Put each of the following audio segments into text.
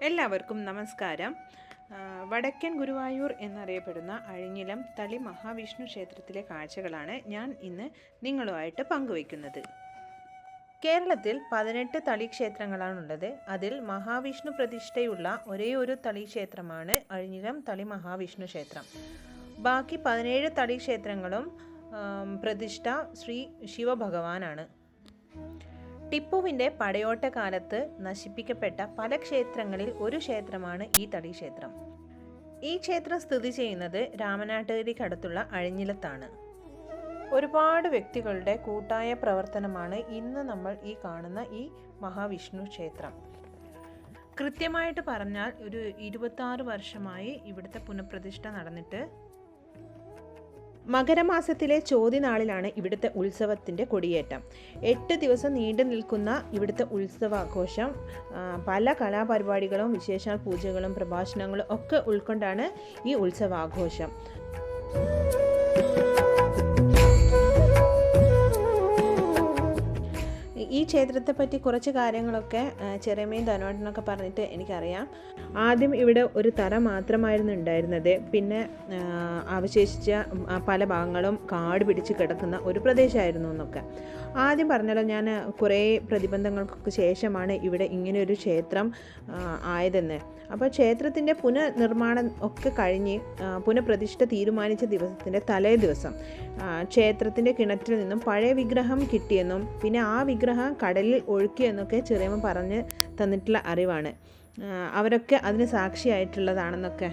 എല്ലാവർക്കും നമസ്കാരം. വടക്കൻ ഗുരുവായൂർ എന്നറിയപ്പെടുന്ന അഴിഞ്ഞിലം തളി മഹാവിഷ്ണു ക്ഷേത്രത്തിലെ കാഴ്ചകളാണ് ഞാൻ ഇന്ന് നിങ്ങളുമായിട്ട് പങ്കുവയ്ക്കുന്നത്. കേരളത്തിൽ 18 തളി ക്ഷേത്രങ്ങളാണുള്ളത്. അതിൽ മഹാവിഷ്ണു പ്രതിഷ്ഠയുള്ള ഒരേ ഒരു തളി ക്ഷേത്രമാണ് അഴിഞ്ഞിലം തളി മഹാവിഷ്ണു ക്ഷേത്രം. ബാക്കി 17 തളി ക്ഷേത്രങ്ങളും പ്രതിഷ്ഠ ശ്രീ ശിവഭഗവാനാണ്. ടിപ്പുവിൻ്റെ പടയോട്ട കാലത്ത് നശിപ്പിക്കപ്പെട്ട പല ക്ഷേത്രങ്ങളിൽ ഒരു ക്ഷേത്രമാണ് ഈ തളി ക്ഷേത്രം. ഈ ക്ഷേത്രം സ്ഥിതി ചെയ്യുന്നത് രാമനാട്ടുകരയ്ക്കടുത്തുള്ള അഴിഞ്ഞിലത്താണ്. ഒരുപാട് വ്യക്തികളുടെ കൂട്ടായ പ്രവർത്തനമാണ് ഇന്ന് നമ്മൾ ഈ കാണുന്ന ഈ മഹാവിഷ്ണു ക്ഷേത്രം. കൃത്യമായിട്ട് പറഞ്ഞാൽ ഒരു 26 വർഷമായി ഇവിടുത്തെ പുനഃപ്രതിഷ്ഠ നടന്നിട്ട്. മകരമാസത്തിലെ ചോതിനാളിലാണ് ഇവിടുത്തെ ഉത്സവത്തിൻ്റെ കൊടിയേറ്റം. 8 ദിവസം നീണ്ടു നിൽക്കുന്ന ഇവിടുത്തെ ഉത്സവാഘോഷം പല കലാപരിപാടികളും വിശേഷാൽ പൂജകളും പ്രഭാഷണങ്ങളും ഒക്കെ ഉൾക്കൊണ്ടാണ് ഈ ഉത്സവാഘോഷം. ഈ ക്ഷേത്രത്തെ പറ്റി കുറച്ച് കാര്യങ്ങളൊക്കെ ചെറിയമ്മയും ധനുവേട്ടനൊക്കെ പറഞ്ഞിട്ട് എനിക്കറിയാം. ആദ്യം ഇവിടെ ഒരു തറ മാത്രമായിരുന്നു ഉണ്ടായിരുന്നത്. പിന്നെ അവശേഷിച്ച പല ഭാഗങ്ങളും കാട് പിടിച്ച് കിടക്കുന്ന ഒരു പ്രദേശമായിരുന്നു എന്നൊക്കെ ആദ്യം പറഞ്ഞല്ലോ. ഞാൻ കുറേ പ്രതിബന്ധങ്ങൾക്കൊക്കെ ശേഷമാണ് ഇവിടെ ഇങ്ങനെയൊരു ക്ഷേത്രം ആയതെന്ന്. അപ്പോൾ ക്ഷേത്രത്തിൻ്റെ പുനർനിർമ്മാണം ഒക്കെ കഴിഞ്ഞ് പുനഃപ്രതിഷ്ഠ തീരുമാനിച്ച ദിവസത്തിൻ്റെ തലേ ദിവസം ക്ഷേത്രത്തിൻ്റെ കിണറ്റിൽ നിന്നും പഴയ വിഗ്രഹം കിട്ടിയെന്നും പിന്നെ ആ വിഗ്രഹം കടലിൽ ഒഴുക്കിയെന്നൊക്കെ ചെറിയമ്മ പറഞ്ഞ് തന്നിട്ടുള്ള അറിവാണ്. അവരൊക്കെ അതിന് സാക്ഷിയായിട്ടുള്ളതാണെന്നൊക്കെ.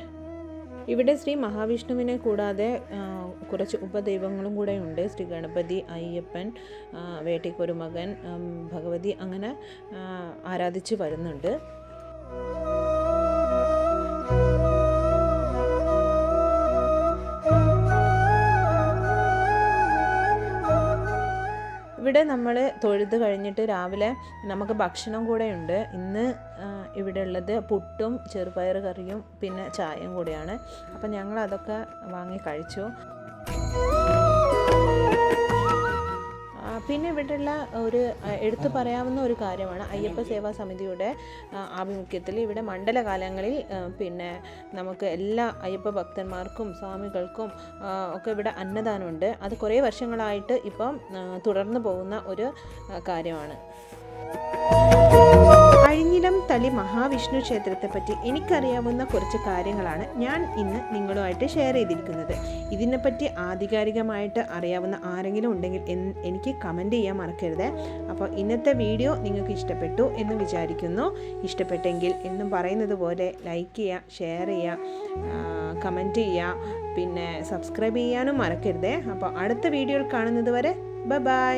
ഇവിടെ ശ്രീ മഹാവിഷ്ണുവിനെ കൂടാതെ കുറച്ച് ഉപദൈവങ്ങളും കൂടെ ഉണ്ട്. ശ്രീ ഗണപതി, അയ്യപ്പൻ, വേട്ടിക്കൊരുമകൻ, ഭഗവതി അങ്ങനെ ആരാധിച്ച് വരുന്നുണ്ട്. ഇവിടെ നമ്മൾ തൊഴുത് കഴിഞ്ഞിട്ട് രാവിലെ നമുക്ക് ഭക്ഷണം കൂടെ ഉണ്ട്. ഇന്ന് ഇവിടെ ഉള്ളത് പുട്ടും ചെറുപയർ കറിയും പിന്നെ ചായയും കൂടെയാണ്. അപ്പം ഞങ്ങൾ അതൊക്കെ വാങ്ങി കഴിച്ചു. പിന്നെ ഇവിടെയുള്ള ഒരു എടുത്തു പറയാവുന്ന ഒരു കാര്യമാണ് അയ്യപ്പ സേവാ സമിതിയുടെ ആഭിമുഖ്യത്തിൽ ഇവിടെ മണ്ഡലകാലങ്ങളിൽ പിന്നെ നമുക്ക് എല്ലാ അയ്യപ്പ ഭക്തന്മാർക്കും സ്വാമികൾക്കും ഒക്കെ ഇവിടെ അന്നദാനമുണ്ട്. അത് കുറേ വർഷങ്ങളായിട്ട് ഇപ്പം തുടർന്നു പോകുന്ന ഒരു കാര്യമാണ്. അഴിഞ്ഞിലം തളി മഹാവിഷ്ണു ക്ഷേത്രത്തെപ്പറ്റി എനിക്കറിയാവുന്ന കുറച്ച് കാര്യങ്ങളാണ് ഞാൻ ഇന്ന് നിങ്ങളുമായിട്ട് ഷെയർ ചെയ്തിരിക്കുന്നത്. ഇതിനെപ്പറ്റി ആധികാരികമായിട്ട് അറിയാവുന്ന ആരെങ്കിലും ഉണ്ടെങ്കിൽ എനിക്ക് കമൻറ്റ് ചെയ്യാൻ മറക്കരുത്. അപ്പോൾ ഇന്നത്തെ വീഡിയോ നിങ്ങൾക്ക് ഇഷ്ടപ്പെട്ടു എന്ന് വിചാരിക്കുന്നു. ഇഷ്ടപ്പെട്ടെങ്കിൽ എന്നും പറയുന്നത് പോലെ ലൈക്ക് ചെയ്യുക, ഷെയർ ചെയ്യുക, കമൻറ്റ് ചെയ്യുക, പിന്നെ സബ്സ്ക്രൈബ് ചെയ്യാനും മറക്കരുത്. അപ്പോൾ അടുത്ത വീഡിയോയിൽ കാണുന്നത് വരെ ബൈ.